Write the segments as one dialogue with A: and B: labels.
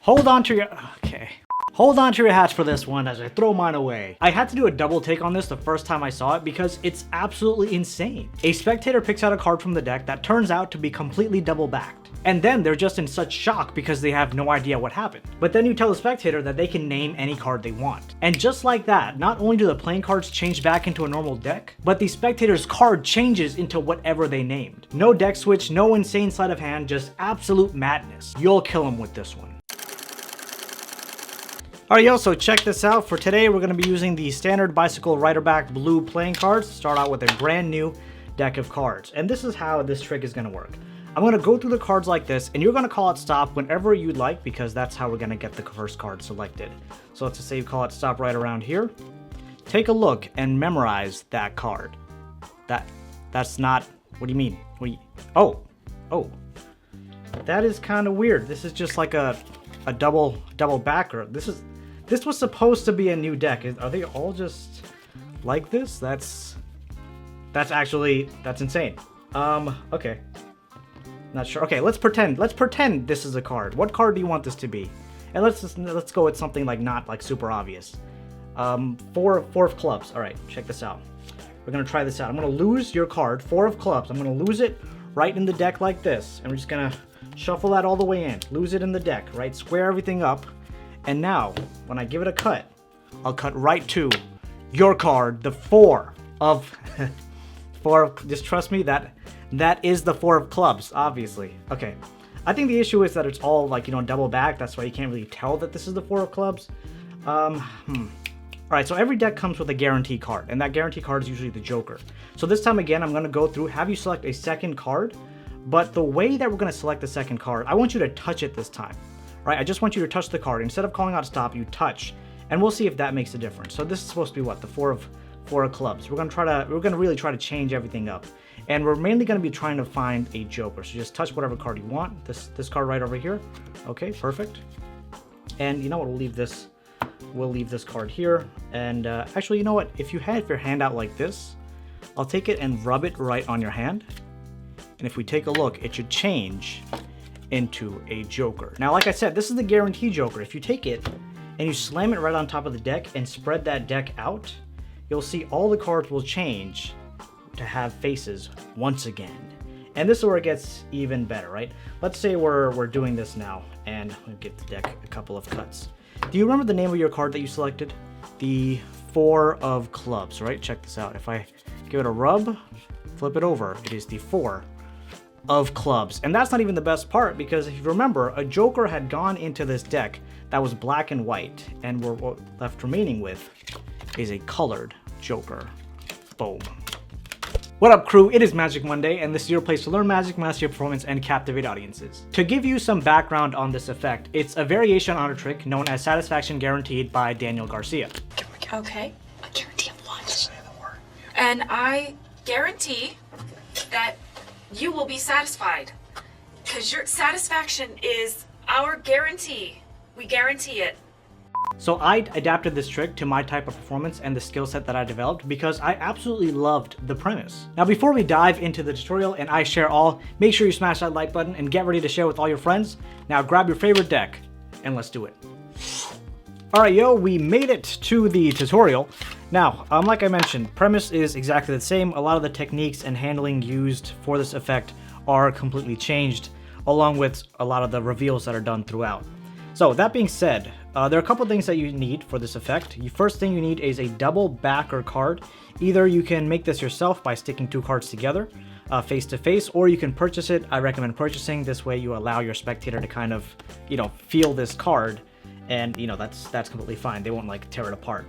A: Hold on to your... Okay. Hold on to your hats for this one as I throw mine away. I had to do a double take on this the first time I saw it because it's absolutely insane. A spectator picks out a card from the deck that turns out to be completely double backed. And then they're just in such shock because they have no idea what happened. But then you tell the spectator that they can name any card they want. And just like that, not only do the playing cards change back into a normal deck, but the spectator's card changes into whatever they named. No deck switch, no insane sleight of hand, just absolute madness. You'll kill them with this one. Alright yo, so check this out. For today we're going to be using the standard Bicycle Riderback blue playing cards to start out with a brand new deck of cards. And this is how this trick is going to work. I'm going to go through the cards like this, and you're going to call it stop whenever you'd like, because that's how we're going to get the first card selected. So let's just say you call it stop right around here. Take a look and memorize that card. That's not... What do you mean? Oh. That is kind of weird. This is just like a double backer. This was supposed to be a new deck. Are they all just like this? That's insane. Okay. Not sure. Okay, let's pretend this is a card. What card do you want this to be? And let's go with something like not like super obvious. Four of clubs. All right, check this out. We're gonna try this out. I'm gonna lose your card, 4 of clubs. I'm gonna lose it right in the deck like this, and we're just gonna shuffle that all the way in. Lose it in the deck, right? Square everything up. And now, when I give it a cut, I'll cut right to your card, the 4 of... just trust me, that is the 4 of clubs, obviously. Okay, I think the issue is that it's all like, double back. That's why you can't really tell that this is the 4 of clubs. Alright, so every deck comes with a guarantee card, and that guarantee card is usually the Joker. So this time again, I'm going to go through, have you select a second card, but the way that we're going to select the second card, I want you to touch it this time. Right, I just want you to touch the card. Instead of calling out stop, you touch, and we'll see if that makes a difference. So this is supposed to be what? The 4 of clubs. We're gonna really try to change everything up, and we're mainly gonna be trying to find a Joker. So just touch whatever card you want. This card right over here. Okay, perfect. And you know what? We'll leave this card here. And actually, you know what? If you have your hand out like this, I'll take it and rub it right on your hand. And if we take a look, it should change into a Joker. Now, like I said, this is the guarantee Joker. If you take it and you slam it right on top of the deck and spread that deck out, you'll see all the cards will change to have faces once again. And this is where it gets even better, right? Let's say we're doing this now, and we'll give the deck a couple of cuts. Do you remember the name of your card that you selected? The 4 of clubs, right? Check this out. If I give it a rub, flip it over, it is the 4 of clubs. And that's not even the best part, because if you remember, a Joker had gone into this deck that was black and white, and what we're left remaining with is a colored Joker. Boom. What up, crew? It is Magic Monday, and this is your place to learn Magic, master your performance, and captivate audiences. To give you some background on this effect, it's a variation on a trick known as Satisfaction Guaranteed by Daniel Garcia.
B: Okay, a guarantee of what? Say the word. And I guarantee that you will be satisfied, because your satisfaction is our guarantee. We guarantee it.
A: So I adapted this trick to my type of performance and the skill set that I developed because I absolutely loved the premise. Now, before we dive into the tutorial and I share all, make sure you smash that like button and get ready to share with all your friends. Now grab your favorite deck and let's do it. Alright yo, we made it to the tutorial. Now, like I mentioned, premise is exactly the same. A lot of the techniques and handling used for this effect are completely changed, along with a lot of the reveals that are done throughout. So that being said, there are a couple things that you need for this effect. The first thing you need is a double backer card. Either you can make this yourself by sticking 2 cards together, face to face, or you can purchase it. I recommend purchasing. This way you allow your spectator to kind of, feel this card, and that's completely fine. They won't like tear it apart.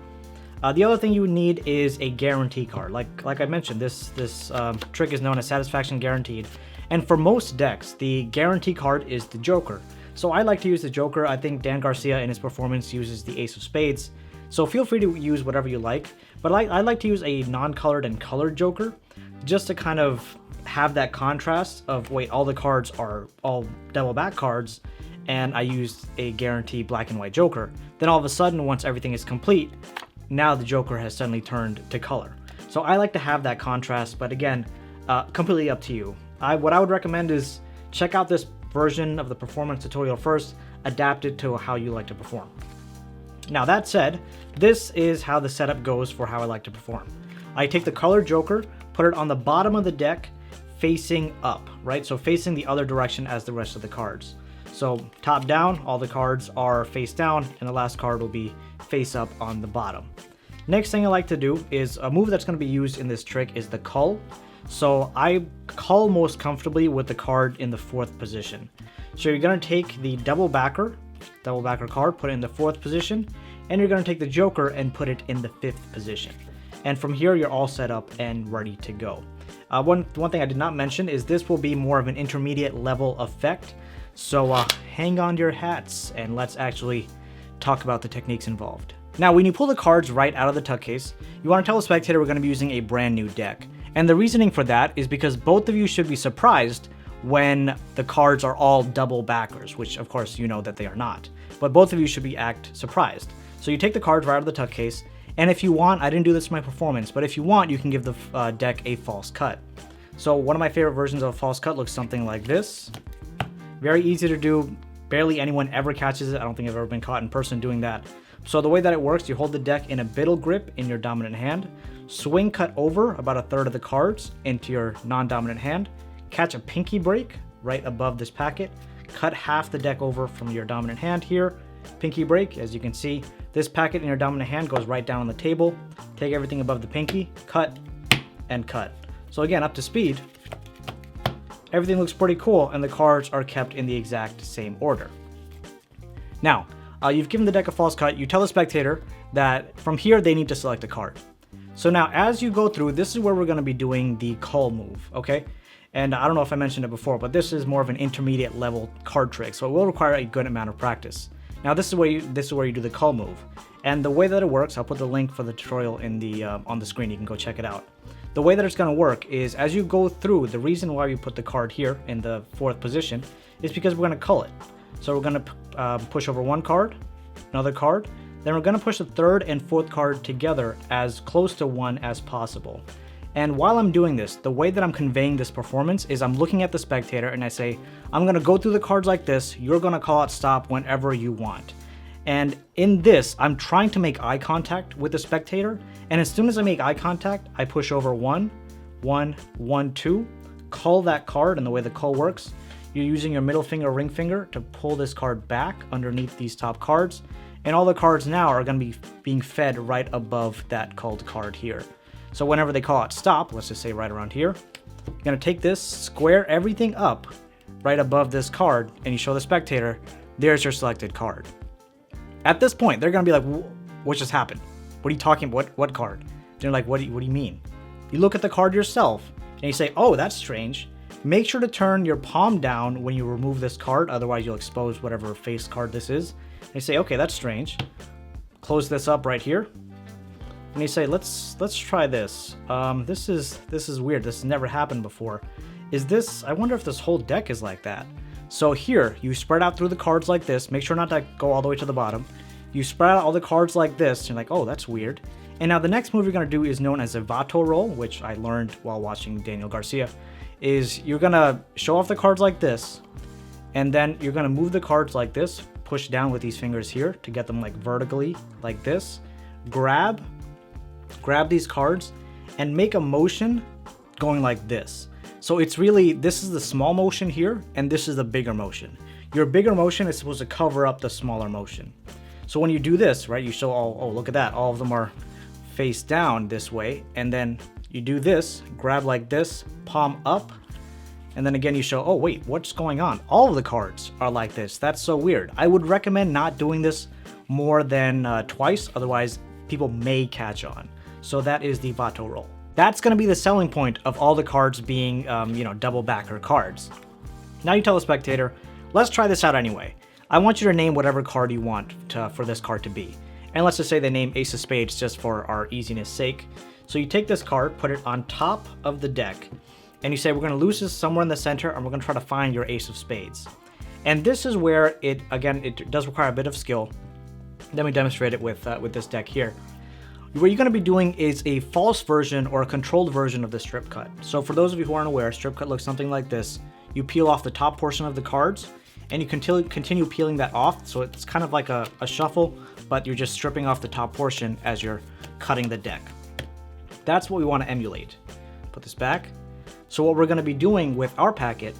A: The other thing you need is a guarantee card. Like I mentioned, this trick is known as Satisfaction Guaranteed, and for most decks, the guarantee card is the Joker. So I like to use the Joker. I think Dan Garcia in his performance uses the Ace of Spades. So feel free to use whatever you like. But I like to use a non-colored and colored Joker just to kind of have that contrast of, wait, all the cards are all double back cards, and I used a guarantee black and white Joker. Then all of a sudden, once everything is complete, now the Joker has suddenly turned to color. So I like to have that contrast, but again, completely up to you. What I would recommend is check out this version of the performance tutorial first. adapt it to how you like to perform. Now that said, this is how the setup goes for how I like to perform. I take the colored joker, put it on the bottom of the deck, facing up, right? So facing the other direction as the rest of the cards. So top down, all the cards are face down, and the last card will be face up on the bottom. Next thing I like to do is a move that's going to be used in this trick is the cull. So I cull most comfortably with the card in the 4th position. So you're going to take the double backer card, put it in the 4th position, and you're going to take the joker and put it in the 5th position. And from here, you're all set up and ready to go. One thing I did not mention is this will be more of an intermediate level effect. So hang on to your hats and let's actually talk about the techniques involved. Now, when you pull the cards right out of the tuck case, you want to tell the spectator we're going to be using a brand new deck. And the reasoning for that is because both of you should be surprised when the cards are all double backers, which of course you know that they are not. But both of you should act surprised. So you take the cards right out of the tuck case, and if you want, I didn't do this in my performance, but if you want, you can give the deck a false cut. So one of my favorite versions of a false cut looks something like this. Very easy to do. Barely anyone ever catches it. I don't think I've ever been caught in person doing that. So the way that it works, you hold the deck in a biddle grip in your dominant hand, swing cut over about a third of the cards into your non-dominant hand, catch a pinky break right above this packet, cut half the deck over from your dominant hand here, pinky break. As you can see, this packet in your dominant hand goes right down on the table. Take everything above the pinky, cut, and cut. So again, up to speed, everything looks pretty cool, and the cards are kept in the exact same order. Now, you've given the deck a false cut. You tell the spectator that from here they need to select a card. So now as you go through, this is where we're going to be doing the cull move, okay? And I don't know if I mentioned it before, but this is more of an intermediate level card trick, so it will require a good amount of practice. Now this is where you do the cull move. And the way that it works, I'll put the link for the tutorial in the on the screen. You can go check it out. The way that it's going to work is as you go through, the reason why we put the card here in the 4th position is because we're going to cull it. So we're going to push over one card, another card, then we're going to push the 3rd and 4th card together as close to 1 as possible. And while I'm doing this, the way that I'm conveying this performance is I'm looking at the spectator and I say, I'm going to go through the cards like this, you're going to call out stop whenever you want. And in this, I'm trying to make eye contact with the spectator, and as soon as I make eye contact, I push over 1, 1, 1, 2, cull that card, and the way the cull works, you're using your middle finger, ring finger to pull this card back underneath these top cards, and all the cards now are going to be being fed right above that culled card here. So whenever they call out stop, let's just say right around here, you're going to take this, square everything up right above this card, and you show the spectator, there's your selected card. At this point, they're going to be like, what just happened? What are you talking about? What card? They're like, what do you mean? You look at the card yourself and you say, oh, that's strange. Make sure to turn your palm down when you remove this card. Otherwise, you'll expose whatever face card this is. And you say, okay, that's strange. Close this up right here. And you say, let's try this. This is weird. This has never happened before. I wonder if this whole deck is like that. So here, you spread out through the cards like this. Make sure not to go all the way to the bottom. You spread out all the cards like this. You're like, oh, that's weird. And now the next move you're going to do is known as a Vato roll, which I learned while watching Daniel Garcia, is you're going to show off the cards like this, and then you're going to move the cards like this, push down with these fingers here to get them like vertically like this, grab these cards, and make a motion going like this. So it's really, this is the small motion here, and this is the bigger motion. Your bigger motion is supposed to cover up the smaller motion. So when you do this, right, you show oh, look at that. All of them are face down this way. And then you do this, grab like this, palm up. And then again, you show, oh, wait, what's going on? All of the cards are like this. That's so weird. I would recommend not doing this more than twice. Otherwise, people may catch on. So that is the Vato roll. That's going to be the selling point of all the cards being, double backer cards. Now you tell the spectator, let's try this out anyway. I want you to name whatever card you want for this card to be. And let's just say they name Ace of Spades just for our easiness sake. So you take this card, put it on top of the deck, and you say, we're going to lose this somewhere in the center, and we're going to try to find your Ace of Spades. And this is where it does require a bit of skill. Let me demonstrate it with this deck here. What you're going to be doing is a false version or a controlled version of the strip cut. So for those of you who aren't aware, strip cut looks something like this. You peel off the top portion of the cards, and you continue peeling that off. So it's kind of like a shuffle, but you're just stripping off the top portion as you're cutting the deck. That's what we want to emulate. Put this back. So what we're going to be doing with our packet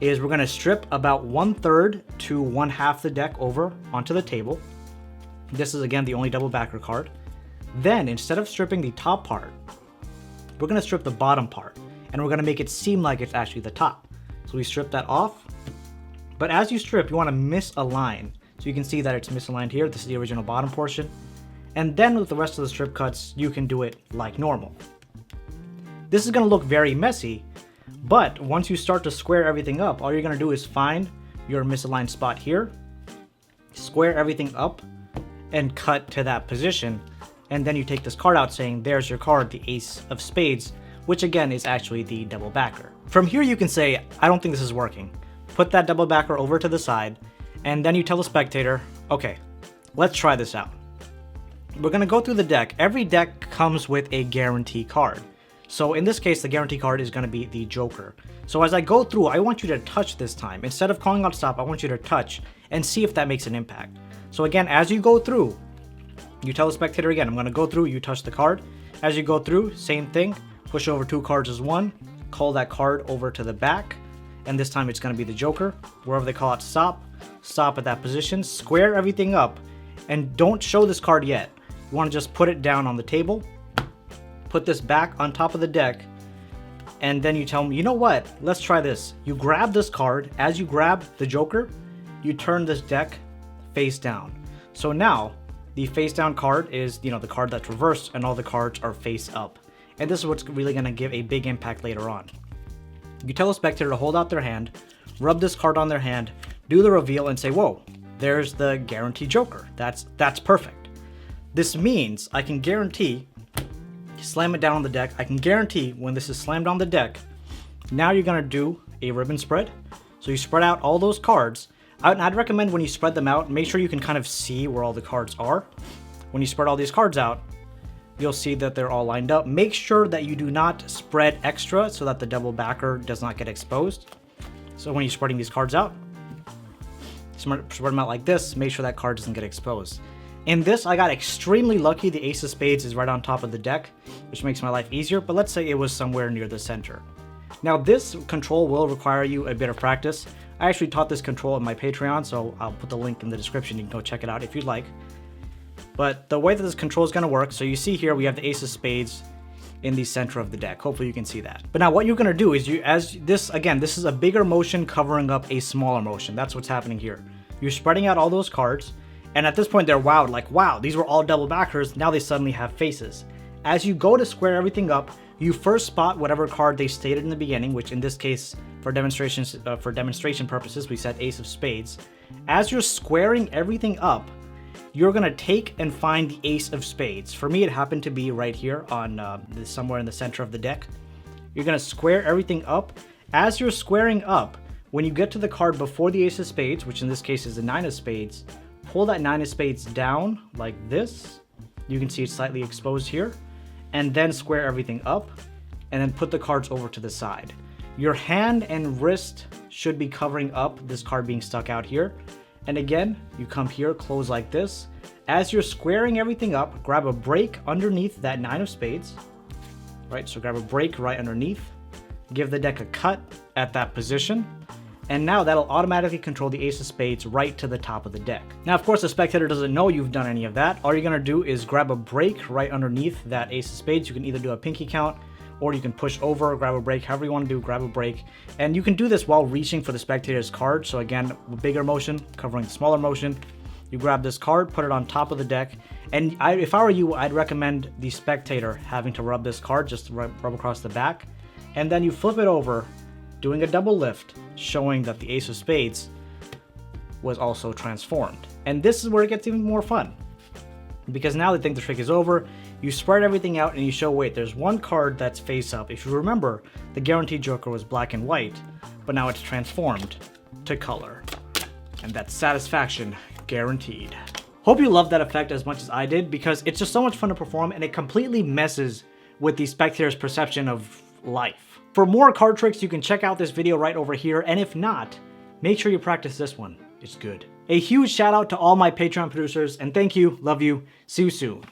A: is we're going to strip about 1/3 to 1/2 the deck over onto the table. This is again the only double backer card. Then instead of stripping the top part, we're going to strip the bottom part, and we're going to make it seem like it's actually the top. So we strip that off, but as you strip, you want to misalign. So you can see that it's misaligned here. This is the original bottom portion. And then with the rest of the strip cuts, you can do it like normal. This is going to look very messy, but once you start to square everything up, all you're going to do is find your misaligned spot here, square everything up, and cut to that position. And then you take this card out saying, there's your card, the ace of spades, which again is actually the double backer. From here you can say, I don't think this is working. Put that double backer over to the side, and then you tell the spectator, okay, let's try this out. We're gonna go through the deck. Every deck comes with a guarantee card. So in this case, the guarantee card is gonna be the Joker. So as I go through, I want you to touch this time. Instead of calling out stop, I want you to touch and see if that makes an impact. So again, as you go through, you tell the spectator again, I'm gonna go through, you touch the card. As you go through, same thing, push over 2 cards as 1, call that card over to the back, and this time it's gonna be the Joker. Wherever they call it stop, stop at that position, square everything up, and don't show this card yet. You wanna just put it down on the table, put this back on top of the deck, and then you tell them, you know what, let's try this. You grab this card, as you grab the Joker, you turn this deck face down. So now, the face down card is, the card that's reversed, and all the cards are face up. And this is what's really gonna give a big impact later on. You tell a spectator to hold out their hand, rub this card on their hand, do the reveal, and say, whoa, there's the guaranteed Joker. That's perfect. This means I can guarantee, slam it down on the deck, I can guarantee when this is slammed on the deck, now you're gonna do a ribbon spread. So you spread out all those cards. I'd recommend when you spread them out, make sure you can kind of see where all the cards are. When you spread all these cards out, you'll see that they're all lined up. Make sure that you do not spread extra so that the double backer does not get exposed. So when you're spreading these cards out, spread them out like this, make sure that card doesn't get exposed. In this, I got extremely lucky. The ace of spades is right on top of the deck, which makes my life easier, but let's say it was somewhere near the center. Now this control will require you a bit of practice. I actually taught this control on my Patreon, so I'll put the link in the description. You can go check it out if you'd like. But the way that this control is going to work, so you see here we have the ace of spades in the center of the deck. Hopefully you can see that. But now what you're going to do is this is a bigger motion covering up a smaller motion. That's what's happening here. You're spreading out all those cards, and at this point they're wowed, like, wow, these were all double backers, now they suddenly have faces. As you go to square everything up, you first spot whatever card they stated in the beginning, which in this case, for demonstration purposes, we said ace of spades. As you're squaring everything up, you're gonna take and find the ace of spades. For me, it happened to be right here on somewhere in the center of the deck. You're gonna square everything up. As you're squaring up, when you get to the card before the ace of spades, which in this case is the 9 of spades, pull that 9 of spades down like this. You can see it's slightly exposed here. And then square everything up, and then put the cards over to the side. Your hand and wrist should be covering up this card being stuck out here. And again, you come here, close like this. As you're squaring everything up, grab a break underneath that 9 of spades. Right, so grab a break right underneath. Give the deck a cut at that position. And now that'll automatically control the ace of spades right to the top of the deck. Now, of course, the spectator doesn't know you've done any of that. All you're gonna do is grab a break right underneath that ace of spades. You can either do a pinky count, or you can push over, grab a break, however you wanna do, grab a break. And you can do this while reaching for the spectator's card. So again, bigger motion covering the smaller motion. You grab this card, put it on top of the deck. And if I were you, I'd recommend the spectator having to rub this card, just to rub across the back. And then you flip it over, doing a double lift, showing that the ace of spades was also transformed. And this is where it gets even more fun, because now they think the trick is over. You spread everything out and you show, wait, there's one card that's face up. If you remember, the guaranteed Joker was black and white, but now it's transformed to color. And that's satisfaction guaranteed. Hope you loved that effect as much as I did, because it's just so much fun to perform, and it completely messes with the spectator's perception of life. For more card tricks, you can check out this video right over here, and if not, make sure you practice this one. It's good. A huge shout out to all my Patreon producers, and thank you, love you, see you soon.